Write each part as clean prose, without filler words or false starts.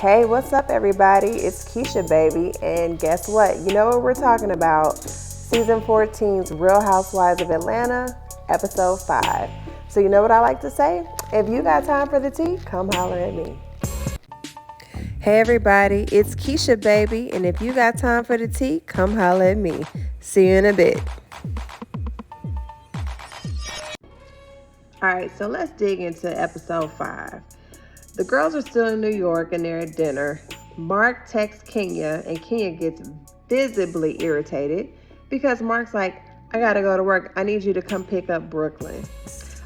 Hey, what's up, everybody? It's Keisha, baby. And guess what? You know what we're talking about? Season 14's Real Housewives of Atlanta, episode 5. So you know what I like to say? If you got time for the tea, come holler at me. Hey, everybody. It's Keisha, baby. And if you got time for the tea, come holler at me. See you in a bit. All right, so let's dig into episode 5. The girls are still in New York and they're at dinner. Mark texts Kenya and Kenya gets visibly irritated because Mark's like, I gotta go to work. I need you to come pick up Brooklyn.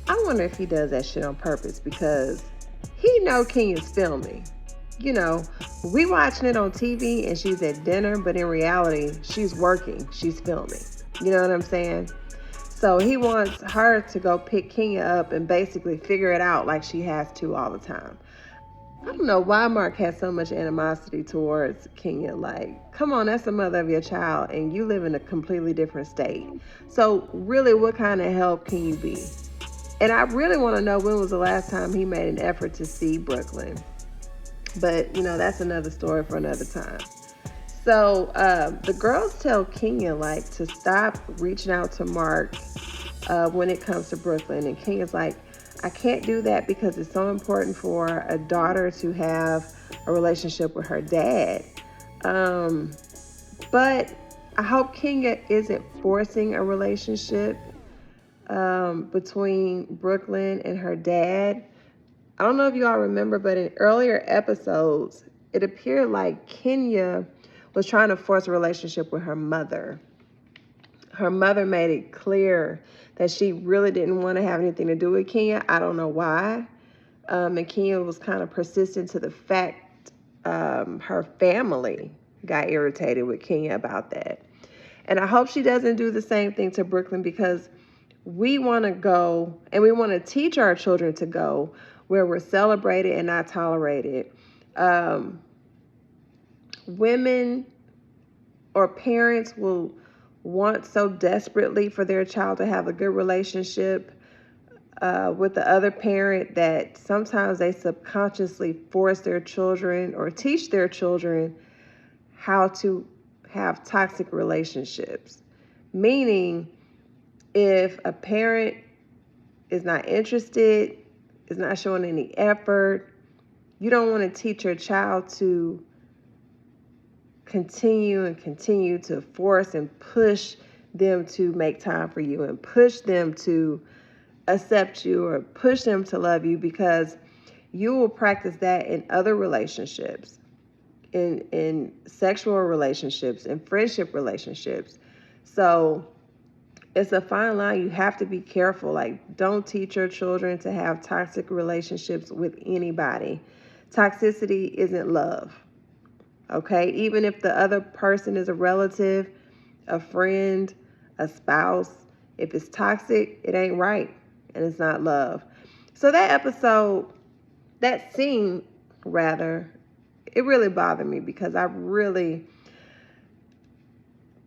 I wonder if he does that shit on purpose because he know Kenya's filming. You know, we watching it on TV and she's at dinner, but in reality, she's working, she's filming. You know what I'm saying? So he wants her to go pick Kenya up and basically figure it out like she has to all the time. I don't know why Mark has so much animosity towards Kenya. Like, come on, that's the mother of your child, and you live in a completely different state. So really, what kind of help can you be? And I really want to know when was the last time he made an effort to see Brooklyn. But, you know, that's another story for another time. So the girls tell Kenya, like, to stop reaching out to Mark when it comes to Brooklyn. And Kenya's like, I can't do that because it's so important for a daughter to have a relationship with her dad. But I hope Kenya isn't forcing a relationship between Brooklyn and her dad. I don't know if you all remember, but in earlier episodes, it appeared like Kenya was trying to force a relationship with her mother. Her mother made it clear that she really didn't want to have anything to do with Kenya. I don't know why. And Kenya was kind of persistent to the fact her family got irritated with Kenya about that. And I hope she doesn't do the same thing to Brooklyn because we want to go and we want to teach our children to go where we're celebrated and not tolerated. Women or parents will want so desperately for their child to have a good relationship with the other parent that sometimes they subconsciously force their children or teach their children how to have toxic relationships. Meaning, if a parent is not interested, is not showing any effort, you don't want to teach your child to continue to force and push them to make time for you and push them to accept you or push them to love you, because you will practice that in other relationships, in sexual relationships, in friendship relationships. So it's a fine line. You have to be careful. Like, don't teach your children to have toxic relationships with anybody. Toxicity isn't love. Okay, even if the other person is a relative, a friend, a spouse, if it's toxic, it ain't right and it's not love. So that scene, it really bothered me because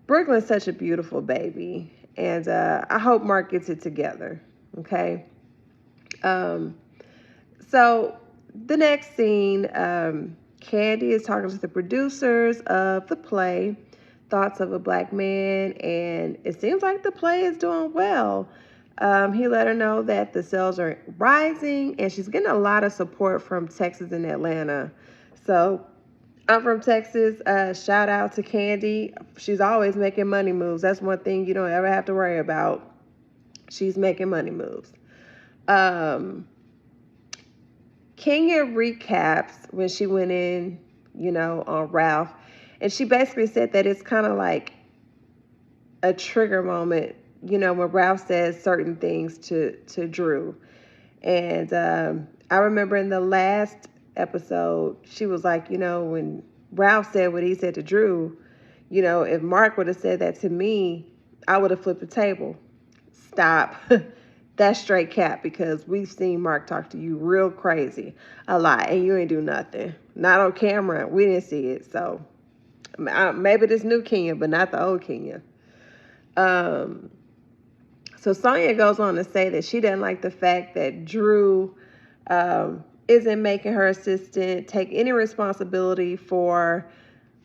Brooklyn's such a beautiful baby, and I hope Mark gets it together. Okay. So the next scene, Candy is talking to the producers of the play, Thoughts of a Black Man, and it seems like the play is doing well. He let her know that the sales are rising, and she's getting a lot of support from Texas and Atlanta. So I'm from Texas. Shout out to Candy. She's always making money moves. That's one thing you don't ever have to worry about. She's making money moves. Kenya recaps when she went in, on Ralph. And she basically said that it's kind of like a trigger moment, when Ralph says certain things to Drew. And I remember in the last episode, she was like, when Ralph said what he said to Drew, if Mark would have said that to me, I would have flipped the table. Stop. That's straight cap, because we've seen Mark talk to you real crazy a lot, and you ain't do nothing. Not on camera. We didn't see it. So maybe this new Kenya, but not the old Kenya. So Sonya goes on to say that she doesn't like the fact that Drew isn't making her assistant take any responsibility for,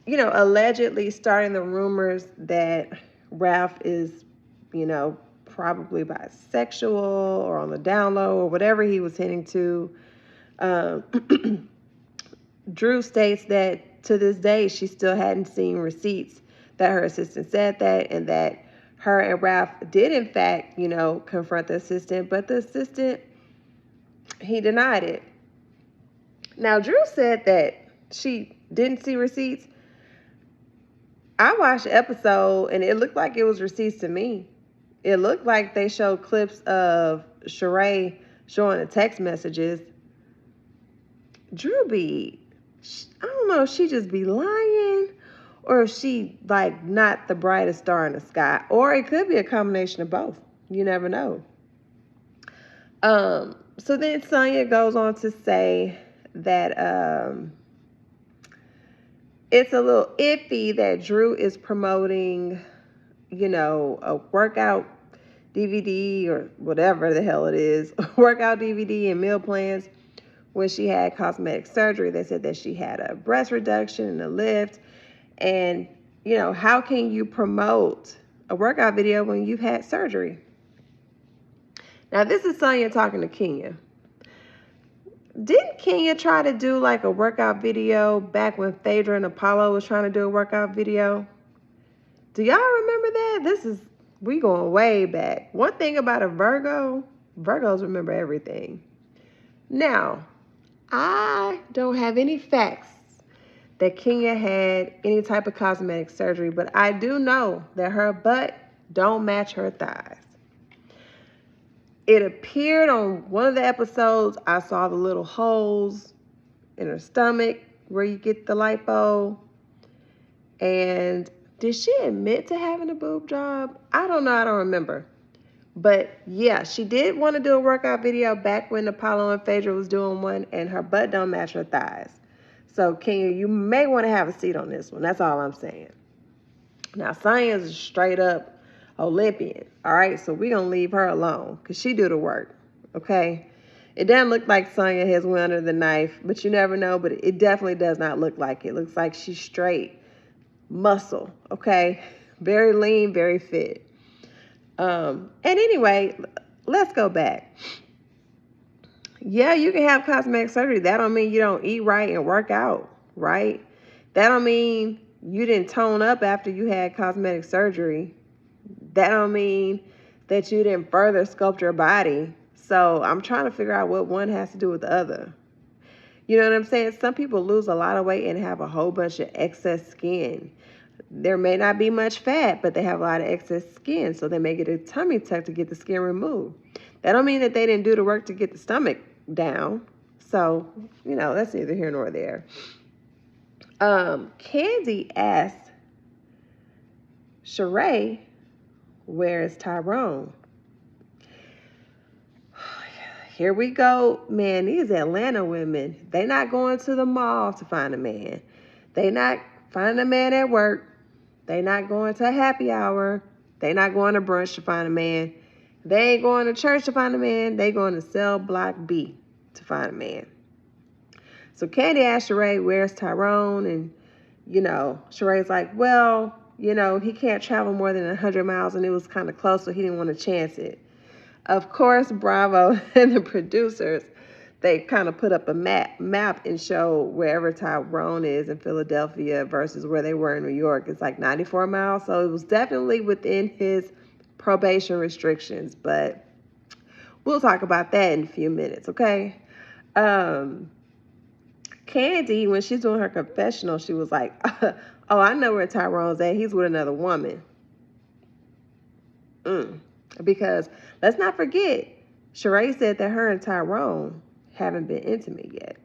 allegedly starting the rumors that Ralph is, probably bisexual or on the down low or whatever he was hinting to. Um, Drew states that to this day she still hadn't seen receipts that her assistant said that, and that her and Ralph did in fact, confront the assistant, but the assistant, he denied it. Now, Drew said that she didn't see receipts. I watched the episode and it looked like it was receipts to me. It looked like they showed clips of Shereé showing the text messages. Drew be, I don't know if she just be lying or if she like not the brightest star in the sky, or it could be a combination of both. You never know. So then Sonya goes on to say that it's a little iffy that Drew is promoting, a workout DVD or whatever the hell it is, workout DVD and meal plans when she had cosmetic surgery. They said that she had a breast reduction and a lift. And, how can you promote a workout video when you've had surgery? Now, this is Sonya talking to Kenya. Didn't Kenya try to do like a workout video back when Phaedra and Apollo was trying to do a workout video? Do y'all remember that? We going way back. One thing about a Virgo, Virgos remember everything. Now, I don't have any facts that Kenya had any type of cosmetic surgery, but I do know that her butt don't match her thighs. It appeared on one of the episodes, I saw the little holes in her stomach where you get the lipo. And did she admit to having a boob job? I don't know. I don't remember. But yeah, she did want to do a workout video back when Apollo and Phaedra was doing one, and her butt don't match her thighs. So Kenya, you may want to have a seat on this one. That's all I'm saying. Now, Sonya's a straight up Olympian. All right, so we're going to leave her alone because she do the work. Okay? It doesn't look like Sonya has went under the knife, but you never know. But it definitely does not look like it. It looks like she's straight muscle. Okay? Very lean, very fit. And anyway, let's go back. Yeah, you can have cosmetic surgery. That don't mean you don't eat right and work out, right? That don't mean you didn't tone up after you had cosmetic surgery. That don't mean that you didn't further sculpt your body. So I'm trying to figure out what one has to do with the other. You know what I'm saying? Some people lose a lot of weight and have a whole bunch of excess skin. There may not be much fat, but they have a lot of excess skin, so they may get a tummy tuck to get the skin removed. That don't mean that they didn't do the work to get the stomach down. So, that's neither here nor there. Candy asked Shereé, where is Tyrone? Here we go. Man, these Atlanta women, they not going to the mall to find a man. They not finding a man at work. They not going to a happy hour. They not going to brunch to find a man. They ain't going to church to find a man. They going to cell block B to find a man. So Candy asked Shereé, where's Tyrone? And, Sheree's like, well, he can't travel more than 100 miles, and it was kind of close, so he didn't want to chance it. Of course, Bravo and the producers, they kind of put up a map and show wherever Tyrone is in Philadelphia versus where they were in New York. It's like 94 miles, so it was definitely within his probation restrictions, but we'll talk about that in a few minutes, okay? Candy, when she's doing her confessional, she was like, oh, I know where Tyrone's at. He's with another woman. Because let's not forget, Shereé said that her and Tyrone haven't been intimate yet.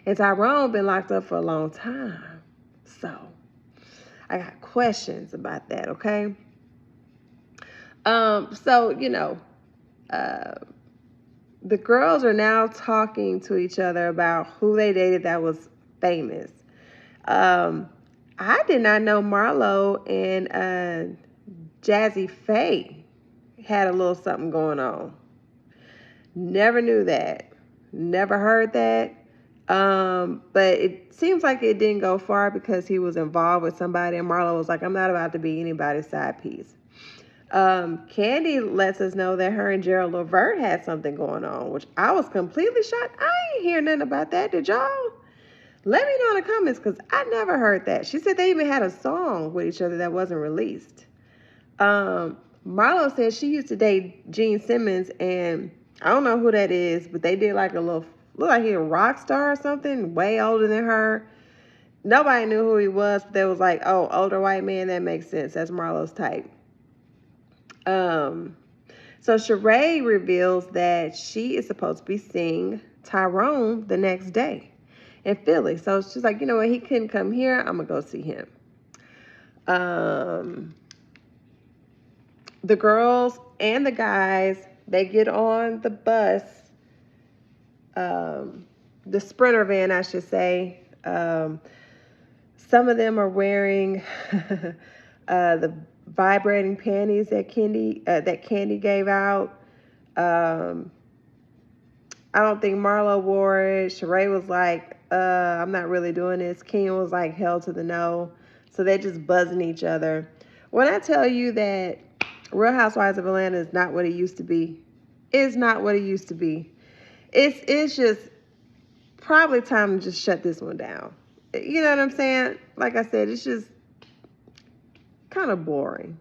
And Tyrone been locked up for a long time. So I got questions about that, okay? The girls are now talking to each other about who they dated that was famous. I did not know Marlo and Jazzy Faye had a little something going on. Never knew that. Never heard that. But it seems like it didn't go far because he was involved with somebody, and Marlo was like, I'm not about to be anybody's side piece. Candy lets us know that her and Gerald Levert had something going on, which I was completely shocked. I ain't hear nothing about that. Did y'all? Let me know in the comments because I never heard that. She said they even had a song with each other that wasn't released. Marlo said she used to date Gene Simmons, and I don't know who that is, but they did like a little, look like he a rock star or something, way older than her. Nobody knew who he was, but they was like, oh, older white man, that makes sense. That's Marlo's type. So Shereé reveals that she is supposed to be seeing Tyrone the next day in Philly. So she's like, you know what, he couldn't come here. I'm gonna go see him. The girls and the guys, they get on the bus, the Sprinter van, I should say. Some of them are wearing the vibrating panties that Candy gave out. I don't think Marlo wore it. Shereé was like, I'm not really doing this. Kenya was like, hell to the no. So they're just buzzing each other. When I tell you that Real Housewives of Atlanta is not what it used to be, it's not what it used to be. It's just probably time to just shut this one down. You know what I'm saying? Like I said, it's just kind of boring.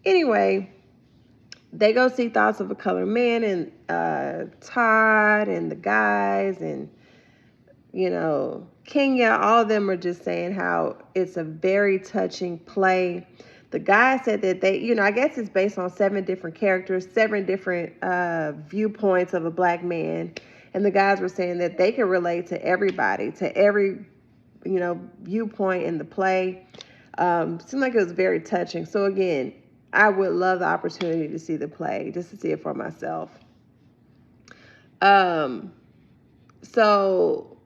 Anyway, they go see Thoughts of a Colored Man, and Todd and the guys and, you know, Kenya, all of them are just saying how it's a very touching play. The guy said that they, you know, I guess it's based on 7 different characters, 7 different viewpoints of a black man. And the guys were saying that they can relate to everybody, to every, you know, viewpoint in the play. Seemed like it was very touching. So again, I would love the opportunity to see the play, just to see it for myself. So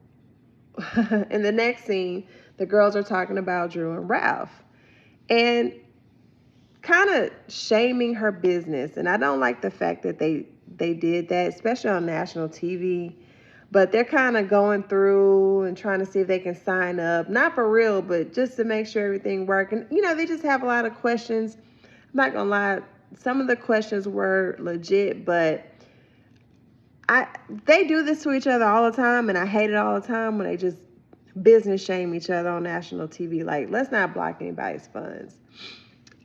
in the next scene, the girls are talking about Drew and Ralph and kind of shaming her business. And I don't like the fact that they did that, especially on national TV. But they're kind of going through and trying to see if they can sign up, not for real, but just to make sure everything works. And, you know, they just have a lot of questions. I'm not going to lie, some of the questions were legit, but they do this to each other all the time, and I hate it all the time when they just business shame each other on national TV. Like, let's not block anybody's funds.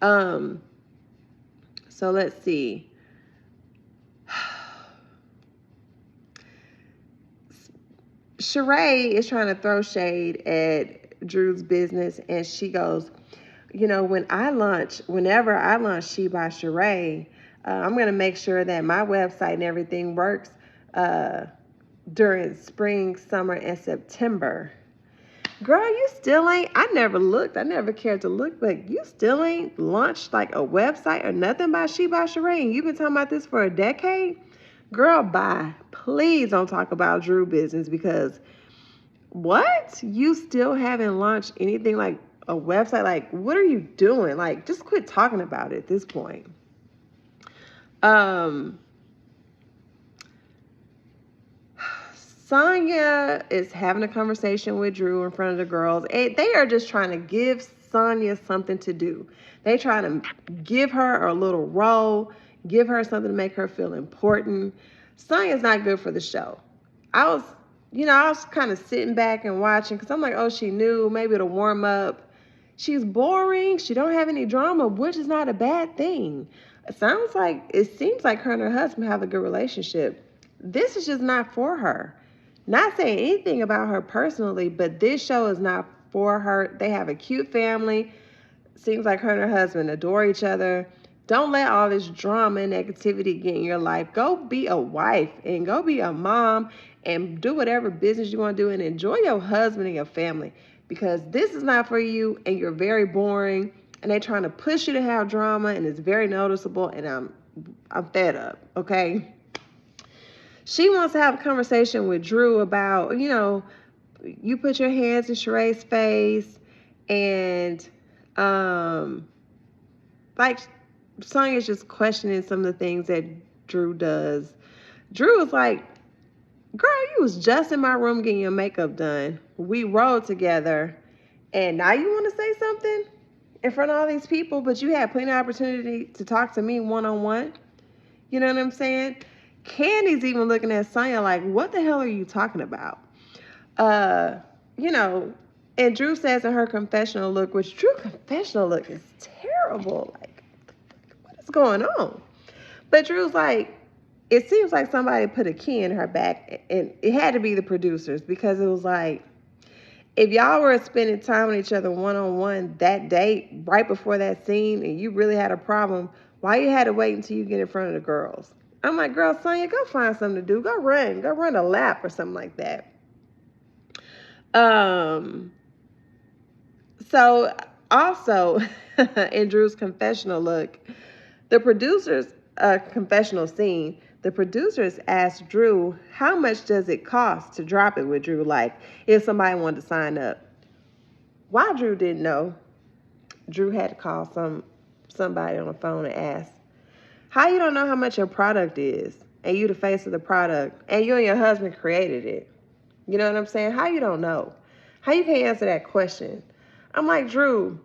So let's see. Shereé is trying to throw shade at Drew's business, and she goes, you know, whenever I launch She by Shereé, I'm going to make sure that my website and everything works during spring, summer, and September. Girl, you still ain't, I never looked, I never cared to look, but you still ain't launched like a website or nothing by She by Shereé, and you've been talking about this for a decade? Girl, bye. Please don't talk about Drew business, because what? You still haven't launched anything like a website? Like, what are you doing? Like, just quit talking about it at this point. Sonya is having a conversation with Drew in front of the girls. They are just trying to give Sonya something to do. They trying to give her a little role, give her something to make her feel important. Sonya's not good for the show. I was kind of sitting back and watching because I'm like, oh, she knew, maybe it'll warm up. She's boring. She don't have any drama, which is not a bad thing. It seems like her and her husband have a good relationship. This is just not for her. Not saying anything about her personally, but this show is not for her. They have a cute family. Seems like her and her husband adore each other. Don't let all this drama and negativity get in your life. Go be a wife and go be a mom and do whatever business you want to do and enjoy your husband and your family, because this is not for you and you're very boring and they're trying to push you to have drama and it's very noticeable, and I'm fed up, okay? She wants to have a conversation with Drew about, you know, you put your hands in Shereé's face, and like Sonya's just questioning some of the things that Drew does. Drew is like, girl, you was just in my room getting your makeup done. We rode together, and now you want to say something in front of all these people, but you had plenty of opportunity to talk to me one-on-one. You know what I'm saying? Candy's even looking at Sonya like, what the hell are you talking about? You know, and Drew says in her confessional look, which Drew's confessional look is terrible. Like, what is going on? But Drew's like, it seems like somebody put a key in her back, and it had to be the producers, because it was like, if y'all were spending time with each other one-on-one that date, right before that scene, and you really had a problem, why you had to wait until you get in front of the girls? I'm like, girl, Sonya, go find something to do. Go run a lap or something like that. So also in Drew's confessional look, the producers, confessional scene, the producers asked Drew, how much does it cost to drop it with Drew? Like, if somebody wanted to sign up. Why Drew didn't know, Drew had to call somebody on the phone and ask, how you don't know how much your product is, and you the face of the product, and you and your husband created it? You know what I'm saying? How you don't know? How you can't answer that question? I'm like, Drew,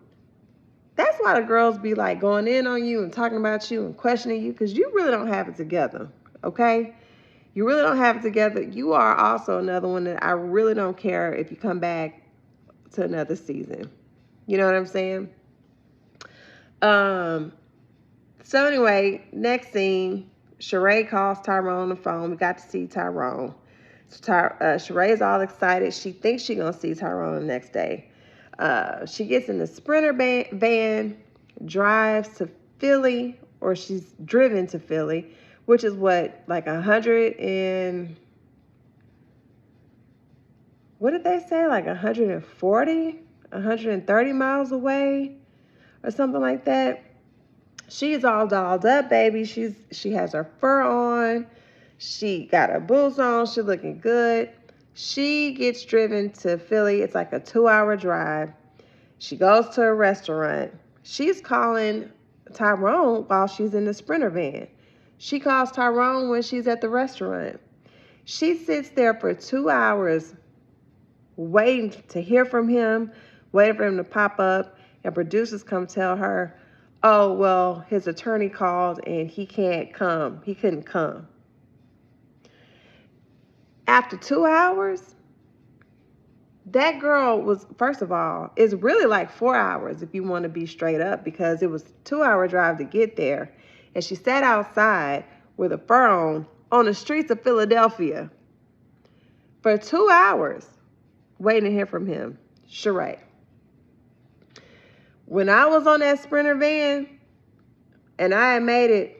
that's why the girls be like going in on you and talking about you and questioning you, because you really don't have it together, okay? You really don't have it together. You are also another one that I really don't care if you come back to another season. You know what I'm saying? So anyway, next scene, Shereé calls Tyrone on the phone. We got to see Tyrone. So Shereé is all excited. She thinks she's going to see Tyrone the next day. She gets in the Sprinter van, drives to Philly, or she's driven to Philly, which is what, like 100 and, what did they say? Like 140, 130 miles away or something like that. She's all dolled up, baby. She has her fur on. She got her boots on. She's looking good. She gets driven to Philly. It's like a 2-hour drive. She goes to a restaurant. She's calling Tyrone while she's in the Sprinter van. She calls Tyrone when she's at the restaurant. She sits there for 2 hours waiting to hear from him, waiting for him to pop up, and producers come tell her, oh, well, his attorney called and he can't come. He couldn't come. After 2 hours, that girl was, first of all, it's really like 4 hours if you want to be straight up, because it was a 2-hour drive to get there. And she sat outside with a fur on the streets of Philadelphia for 2 hours waiting to hear from him. Shereé. When I was on that Sprinter van and I had made it,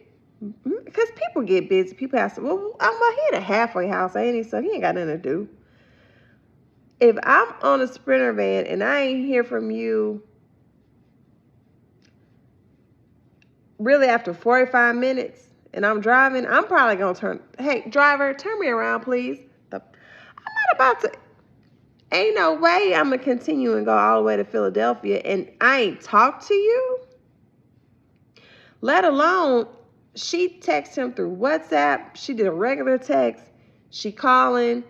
because people get busy. People have to, well, I'm here at a halfway house, ain't he? So he ain't got nothing to do. If I'm on a Sprinter van and I ain't hear from you really after 45 minutes and I'm driving, I'm probably going to hey, driver, turn me around, please. I'm not about to, ain't no way I'm going to continue and go all the way to Philadelphia and I ain't talked to you. Let alone, she texted him through WhatsApp. She did a regular text. She calling,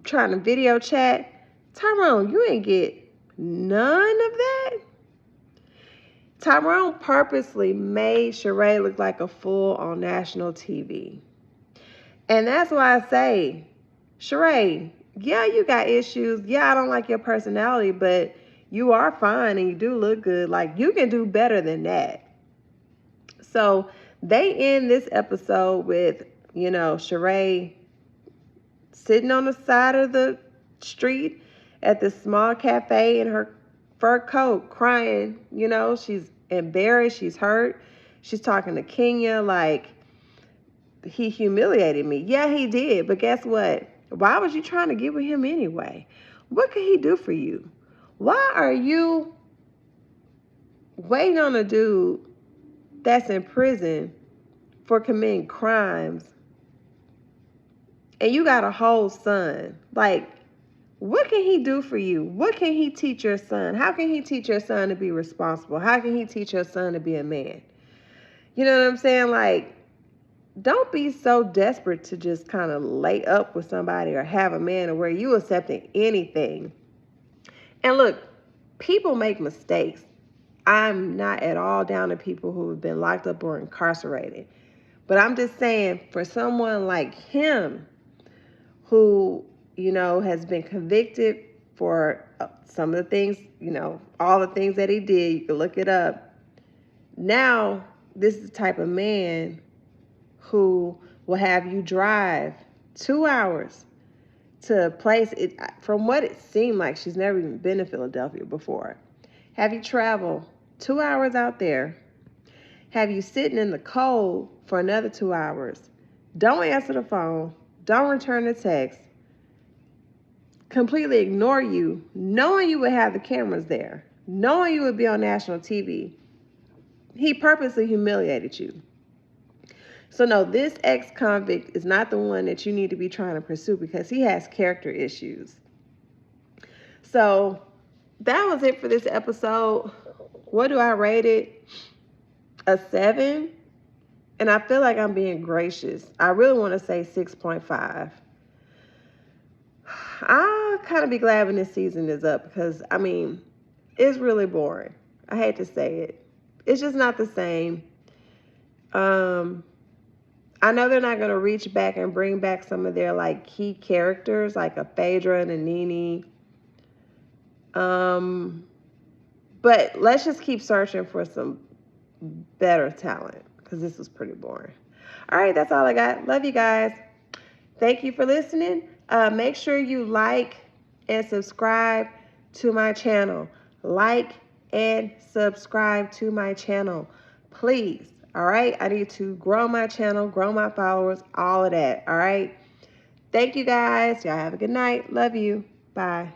trying to video chat. Tyrone, you ain't get none of that. Tyrone purposely made Shereé look like a fool on national TV. And that's why I say, Shereé, yeah, you got issues. Yeah, I don't like your personality, but you are fine and you do look good. Like, you can do better than that. So they end this episode with, you know, Shereé sitting on the side of the street at this small cafe in her fur coat, crying. You know, she's embarrassed, she's hurt. She's talking to Kenya like, he humiliated me. Yeah, he did, but guess what? Why was you trying to get with him anyway? What could he do for you? Why are you waiting on a dude that's in prison for committing crimes and you got a whole son? Like, what can he do for you? What can he teach your son? How can he teach your son to be responsible? How can he teach your son to be a man? You know what I'm saying? Like, don't be so desperate to just kind of lay up with somebody or have a man where you accepting anything. And look, people make mistakes. I'm not at all down to people who have been locked up or incarcerated. But I'm just saying, for someone like him, who, has been convicted for some of the things, all the things that he did, you can look it up. Now, this is the type of man who will have you drive 2 hours to a place, from what it seemed like, she's never even been to Philadelphia before. Have you travel 2 hours out there, have you sitting in the cold for another 2 hours, don't answer the phone, don't return the text, completely ignore you, knowing you would have the cameras there, knowing you would be on national TV. He purposely humiliated you. So no, this ex-convict is not the one that you need to be trying to pursue because he has character issues. So that was it for this episode. What do I rate it? A 7. And I feel like I'm being gracious. I really want to say 6.5. I'll kind of be glad when this season is up because, it's really boring. I hate to say it. It's just not the same. I know they're not going to reach back and bring back some of their key characters like a Phaedra and a Nene. But let's just keep searching for some better talent because this was pretty boring. All right, that's all I got. Love you guys. Thank you for listening. Make sure you like and subscribe to my channel. Like and subscribe to my channel, please. All right, I need to grow my channel, grow my followers, all of that. All right, thank you guys. Y'all have a good night. Love you. Bye.